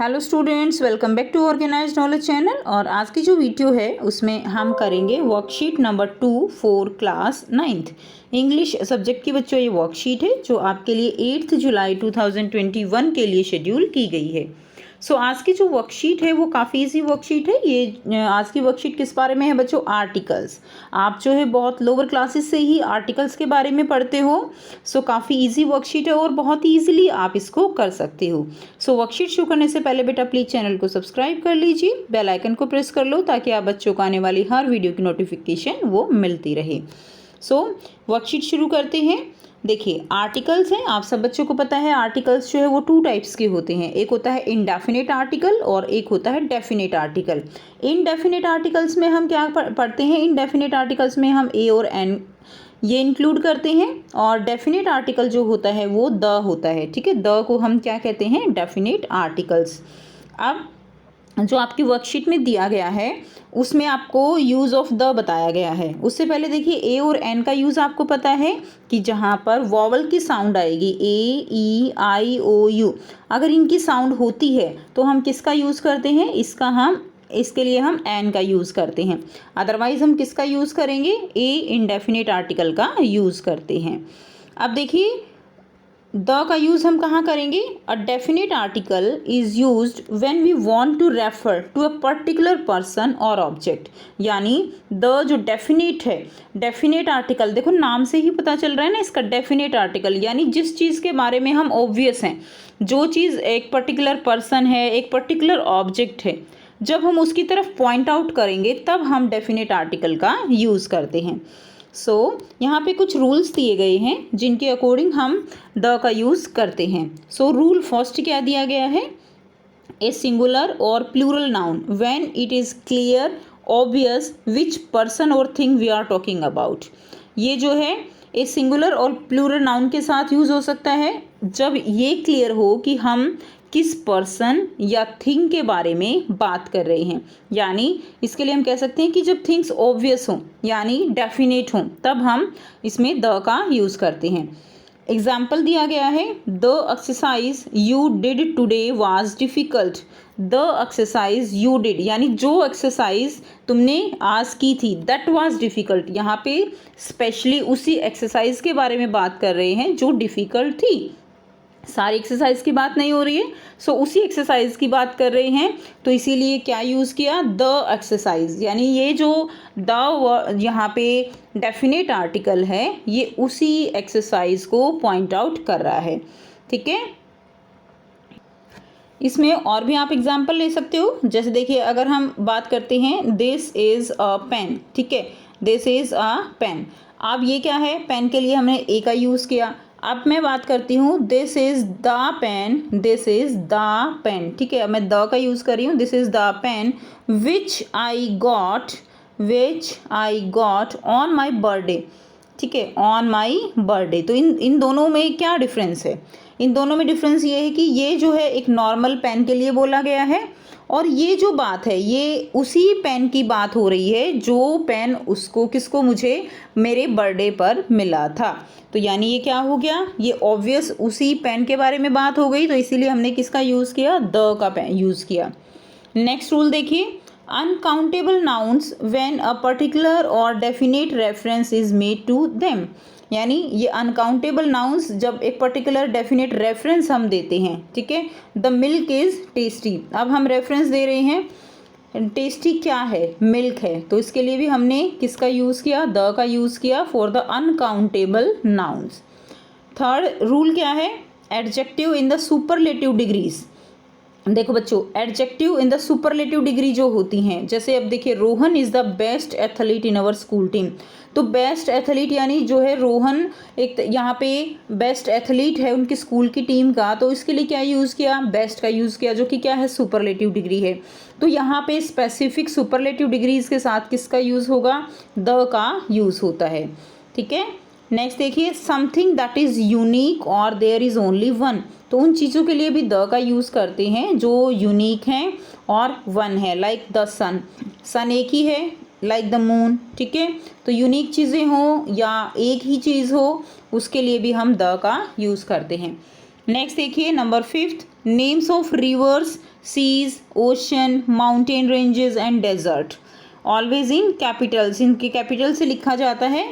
Hello students, welcome back to organised knowledge channel. और आज की जो वीडियो है उसमें हम करेंगे worksheet number 2 for class 9th English subject की। बच्चों, ये वर्कशीट है जो आपके लिए 8 जुलाई 2021 के लिए शेड्यूल की गई है। सो आज की जो वर्कशीट है वो काफ़ी इजी वर्कशीट है। ये आज की वर्कशीट किस बारे में है बच्चों? आर्टिकल्स। आप जो है बहुत लोअर क्लासेस से ही आर्टिकल्स के बारे में पढ़ते हो। सो काफ़ी इजी वर्कशीट है और बहुत ही ईजिली आप इसको कर सकते हो। सो वर्कशीट शुरू करने से पहले बेटा प्लीज़ चैनल को सब्सक्राइब कर लीजिए, बेल आइकन को प्रेस कर लो ताकि आप बच्चों को आने वाली हर वीडियो की नोटिफिकेशन वो मिलती रहे। सो वर्कशीट शुरू करते हैं। देखिए, आर्टिकल्स हैं, आप सब बच्चों को पता है आर्टिकल्स जो है वो 2 टाइप्स के होते हैं। एक होता है इनडेफिनेट आर्टिकल और एक होता है डेफिनेट आर्टिकल। इनडेफिनेट आर्टिकल्स में हम क्या पढ़ते हैं? इनडेफिनेट आर्टिकल्स में हम ए और एन ये इंक्लूड करते हैं, और डेफिनेट आर्टिकल जो होता है वो द होता है। ठीक है, द को हम क्या कहते हैं? Definite articles. अब जो आपकी वर्कशीट में दिया गया है उसमें आपको यूज़ ऑफ द बताया गया है। उससे पहले देखिए, ए और एन का यूज़ आपको पता है कि जहाँ पर वॉवल की साउंड आएगी, ए ई आई ओ यू, अगर इनकी साउंड होती है तो हम किसका यूज़ करते हैं? इसके लिए हम एन का यूज़ करते हैं। अदरवाइज़ हम किसका यूज़ करेंगे? ए इनडेफिनेट आर्टिकल का यूज़ करते हैं। अब देखिए, द का यूज़ हम कहाँ करेंगे? A definite article is used when we want to refer to a particular person और ऑब्जेक्ट। यानी द जो डेफिनेट है, डेफिनेट आर्टिकल, देखो नाम से ही पता चल रहा है ना इसका, डेफिनेट आर्टिकल यानी जिस चीज़ के बारे में हम ऑब्वियस हैं, जो चीज़ एक पर्टिकुलर पर्सन है, एक पर्टिकुलर ऑब्जेक्ट है, जब हम उसकी तरफ पॉइंट आउट करेंगे तब हम डेफिनेट आर्टिकल का यूज़ करते हैं। यहाँ पे कुछ रूल्स दिए गए हैं जिनके अकॉर्डिंग हम द का यूज़ करते हैं। रूल फर्स्ट क्या दिया गया है? ए सिंगुलर और plural noun when it is clear obvious which person और thing we are talking about. ये जो है ए सिंगुलर और प्लूरल नाउन के साथ यूज़ हो सकता है जब ये क्लियर हो कि हम किस पर्सन या थिंग के बारे में बात कर रहे हैं। यानी इसके लिए हम कह सकते हैं कि जब थिंग्स ऑब्वियस हों यानी डेफिनेट हों तब हम इसमें द का यूज़ करते हैं। एग्जाम्पल दिया गया है, the exercise you did today was difficult. The exercise you did यानी जो एक्सरसाइज तुमने आज की थी, दैट वाज डिफ़िकल्ट। यहाँ पे स्पेशली उसी एक्सरसाइज के बारे में बात कर रहे हैं जो डिफ़िकल्ट थी, सारी एक्सरसाइज की बात नहीं हो रही है। उसी एक्सरसाइज की बात कर रहे हैं, तो इसीलिए क्या यूज़ किया? The exercise. यानी ये जो द यहाँ पे डेफिनेट आर्टिकल है ये उसी एक्सरसाइज को पॉइंट आउट कर रहा है। ठीक है, इसमें और भी आप एग्जाम्पल ले सकते हो। जैसे देखिए, अगर हम बात करते हैं दिस इज़ अ पेन। ठीक है, दिस इज़ अ पेन। अब ये क्या है? पेन के लिए हमने ए का यूज़ किया। अब मैं बात करती हूँ this is the pen, this is the pen. ठीक है, अब मैं द का यूज़ कर रही हूँ। This is the pen which I got on my birthday. ठीक है, ऑन माई बर्थडे। तो इन दोनों में क्या डिफरेंस है? इन दोनों में डिफरेंस ये है कि ये जो है एक नॉर्मल पेन के लिए बोला गया है, और ये जो बात है ये उसी पेन की बात हो रही है जो पेन किसको मुझे मेरे बर्थडे पर मिला था। तो यानी ये क्या हो गया? ये ऑब्वियस उसी पेन के बारे में बात हो गई, तो इसीलिए हमने किसका यूज़ किया? द का पेन यूज़ किया। नेक्स्ट रूल देखिए, uncountable nouns when a particular और definite reference is made to them. यानी ये अनकाउंटेबल नाउन्स जब एक पर्टिकुलर डेफिनेट रेफरेंस हम देते हैं। ठीक है, द मिल्क इज़ टेस्टी। अब हम रेफरेंस दे रहे हैं, टेस्टी क्या है? मिल्क है। तो इसके लिए भी हमने किसका यूज़ किया? द का यूज़ किया for the uncountable nouns. Third rule क्या है? Adjective in the superlative degrees. देखो बच्चों, adjective in the superlative degree जो होती हैं, जैसे अब देखिए, Rohan is the best athlete in our school team. तो बेस्ट एथलीट यानी जो है रोहन एक यहाँ पे बेस्ट एथलीट है उनकी स्कूल की टीम का, तो इसके लिए क्या यूज़ किया? बेस्ट का यूज़ किया, जो कि क्या है? सुपरलेटिव डिग्री है। तो यहाँ पे स्पेसिफिक सुपरलेटिव डिग्रीज के साथ किसका यूज़ होगा? द का यूज़ होता है। ठीक है, नेक्स्ट देखिए, समथिंग दैट इज़ यूनिक और देयर इज़ ओनली वन। तो उन चीज़ों के लिए भी द का यूज़ करते हैं जो यूनिक हैं और वन है, लाइक द सन। सन एक ही है, लाइक द मून। ठीक है, तो यूनिक चीज़ें हों या एक ही चीज़ हो, उसके लिए भी हम द का यूज़ करते हैं। नेक्स्ट देखिए, number 5, names of rivers, seas, ocean, mountain ranges and desert, always in capitals, इनके कैपिटल से लिखा जाता है।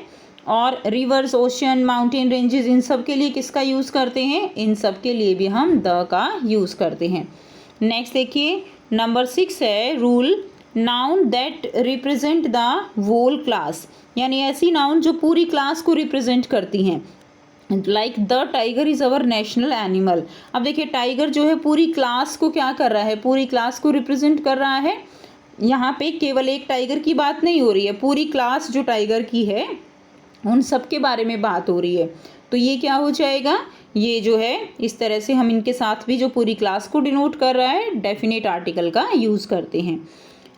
और रिवर्स, ओशन, माउंटेन रेंजेस, इन सब के लिए किसका यूज़ करते हैं? इन सब के लिए भी हम द का यूज़ करते हैं। नेक्स्ट देखिए नंबर 6 है rule, noun that represent the whole class, यानी ऐसी नाउन जो पूरी क्लास को रिप्रेजेंट करती हैं। Like the tiger is our national animal. अब देखिए टाइगर जो है पूरी क्लास को क्या कर रहा है? पूरी क्लास को रिप्रेजेंट कर रहा है। यहाँ पे केवल एक टाइगर की बात नहीं हो रही है, पूरी क्लास जो टाइगर की है उन सब के बारे में बात हो रही है। तो ये क्या हो जाएगा? ये जो है इस तरह से हम इनके साथ भी जो पूरी क्लास को डिनोट कर रहा है डेफिनेट आर्टिकल का यूज़ करते हैं।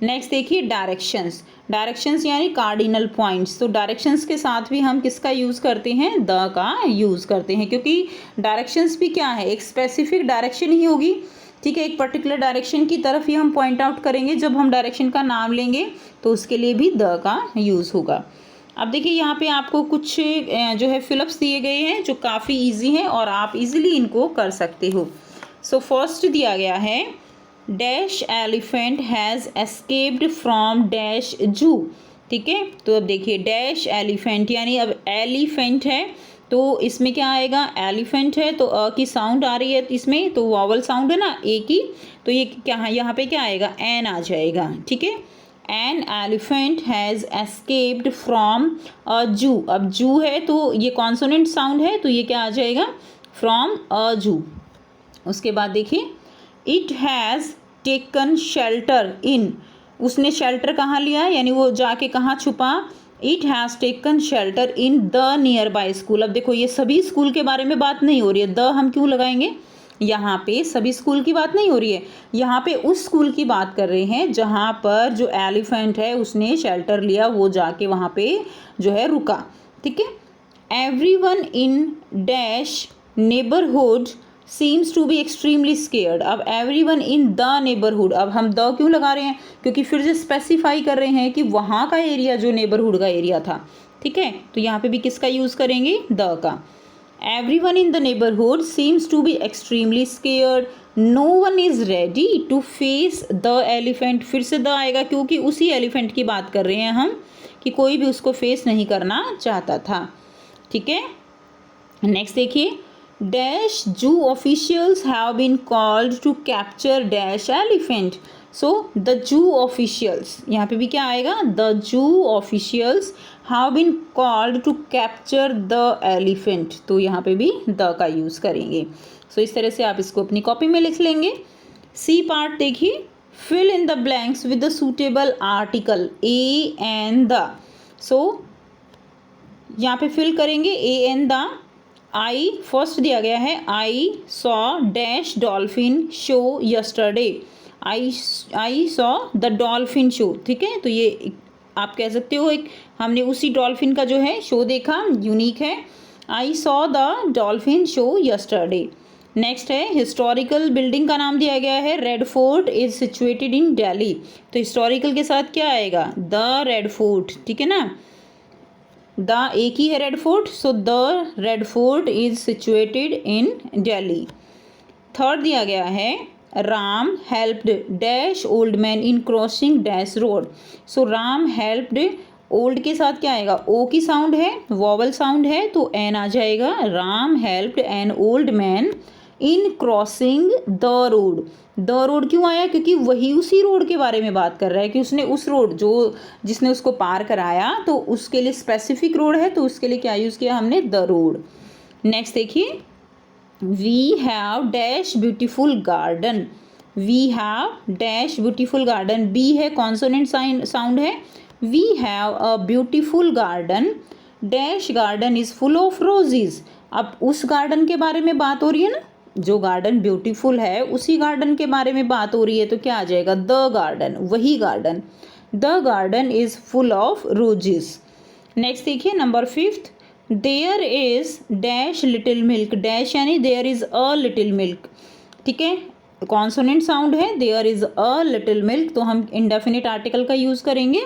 नेक्स्ट देखिए डायरेक्शंस, डायरेक्शंस यानी कार्डिनल पॉइंट्स। तो डायरेक्शंस के साथ भी हम किसका यूज़ करते हैं? द का यूज़ करते हैं, क्योंकि डायरेक्शंस भी क्या है? एक स्पेसिफिक डायरेक्शन ही होगी, ठीक है, एक पर्टिकुलर डायरेक्शन की तरफ ही हम पॉइंट आउट करेंगे। जब हम डायरेक्शन का नाम लेंगे तो उसके लिए भी द का यूज़ होगा। अब देखिए यहाँ पे आपको कुछ जो है फिलअप्स दिए गए हैं जो काफ़ी इजी हैं और आप इजीली इनको कर सकते हो। सो फर्स्ट दिया गया है dash elephant has escaped from dash जू, ठीक है। तो अब देखिए डैश एलिफेंट यानी अब एलिफेंट है तो इसमें क्या आएगा? एलिफेंट है तो अ की साउंड आ रही है इसमें, तो वॉवल साउंड है ना ए की, तो ये क्या यहाँ पे क्या आएगा? एन आ जाएगा, ठीक है। An elephant has escaped from a जू। अब जू है तो ये कॉन्सोनेंट साउंड है तो ये क्या आ जाएगा? फ्रॉम अ जू। उसके बाद देखिए it has taken shelter in, उसने शेल्टर कहाँ लिया यानी वो जाके कहाँ छुपा? It has taken shelter in the near by school. अब देखो ये सभी स्कूल के बारे में बात नहीं हो रही है, द हम क्यों लगाएंगे? यहाँ पे सभी स्कूल की बात नहीं हो रही है, यहाँ पे उस स्कूल की बात कर रहे हैं जहाँ पर जो एलिफेंट है उसने शेल्टर लिया, वो जाके वहाँ पे जो है रुका, ठीक है। Everyone in dash neighbourhood seems to be extremely scared. अब एवरीवन इन द नेबरहुड, अब हम द क्यों लगा रहे हैं? क्योंकि फिर से स्पेसिफाई कर रहे हैं कि वहाँ का एरिया जो नेबरहुड का एरिया था, ठीक है। तो यहाँ पे भी किसका यूज़ करेंगे? द का। Everyone in the neighborhood seems to be extremely scared. No one is ready to face the elephant. फिर से द आएगा क्योंकि उसी एलिफेंट की बात कर रहे हैं हम कि कोई भी उसको फेस नहीं करना चाहता था, ठीक है। नेक्स्ट देखिए dash zoo officials have been called to capture dash elephant. So the zoo officials, यहाँ पे भी क्या आएगा? The zoo officials have been called to capture the elephant, तो यहाँ पे भी द का यूज़ करेंगे। सो इस तरह से आप इसको अपनी कॉपी में लिख लेंगे। सी पार्ट देखिए fill in the blanks with the suitable article a and the. So यहाँ पे फिल करेंगे a and the. I first दिया गया है I saw dash dolphin show yesterday. I saw the dolphin show, ठीक है। तो ये आप कह सकते हो एक हमने उसी डॉल्फिन का जो है शो देखा, यूनिक है। I saw the dolphin show yesterday. Next है हिस्टोरिकल बिल्डिंग का नाम दिया गया है red fort is situated in Delhi. तो हिस्टोरिकल के साथ क्या आएगा? द रेड फोर्ट, ठीक है ना। द एक ही है red fort, so the red fort is situated in Delhi. Third दिया गया है Ram helped dash old man in crossing dash road. So Ram helped, old के साथ क्या आएगा? ओ की साउंड है, वॉवल साउंड है तो एन आ जाएगा। Ram helped an old man in crossing the road. The road क्यों आया? क्योंकि वही उसी रोड के बारे में बात कर रहा है कि उसने उस रोड जो जिसने उसको पार कराया तो उसके लिए स्पेसिफिक रोड है, तो उसके लिए क्या यूज़ किया हमने? The road. नेक्स्ट देखिए we have dash beautiful garden. We have dash beautiful garden, B है कॉन्सोनेंट साउंड है। We have a beautiful garden dash garden is full of roses. अब उस गार्डन के बारे में बात हो रही है ना, जो गार्डन ब्यूटीफुल है उसी गार्डन के बारे में बात हो रही है, तो क्या आ जाएगा? द गार्डन, वही garden. The garden is full of roses. Next देखिए number 5 there is dash little milk. Dash यानी there is a little milk, ठीक है। कॉन्सोनेंट साउंड है, there is a little milk, तो हम इंडेफिनिट आर्टिकल का use करेंगे।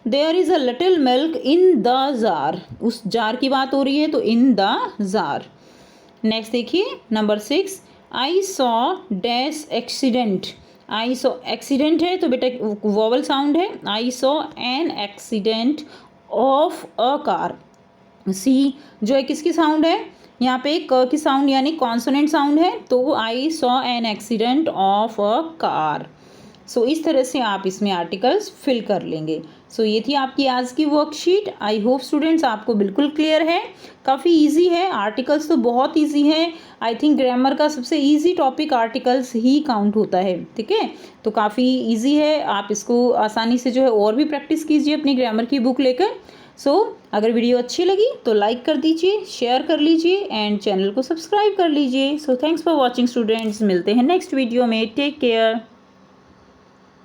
There is a little milk in the jar, उस जार की बात हो रही है तो इन द जार। नेक्स्ट देखिए number 6 I saw dash accident, I saw accident है तो बेटा वॉवल साउंड है, I saw an accident of a car. C जो है किसकी साउंड है, यहाँ पे क की साउंड यानी कॉन्सोनेंट साउंड है, तो I saw an accident of a car. So इस तरह से आप इसमें आर्टिकल्स फिल कर लेंगे। सो ये थी आपकी आज की वर्कशीट। आई होप स्टूडेंट्स आपको बिल्कुल क्लियर है, काफ़ी इजी है, आर्टिकल्स तो बहुत इजी है। आई थिंक ग्रामर का सबसे इजी टॉपिक आर्टिकल्स ही काउंट होता है, ठीक है। तो काफ़ी इजी है, आप इसको आसानी से जो है और भी प्रैक्टिस कीजिए अपनी ग्रामर की बुक लेकर। अगर वीडियो अच्छी लगी तो लाइक कर दीजिए, शेयर कर लीजिए एंड चैनल को सब्सक्राइब कर लीजिए। थैंक्स फॉर वॉचिंग स्टूडेंट्स, मिलते हैं नेक्स्ट वीडियो में, टेक केयर।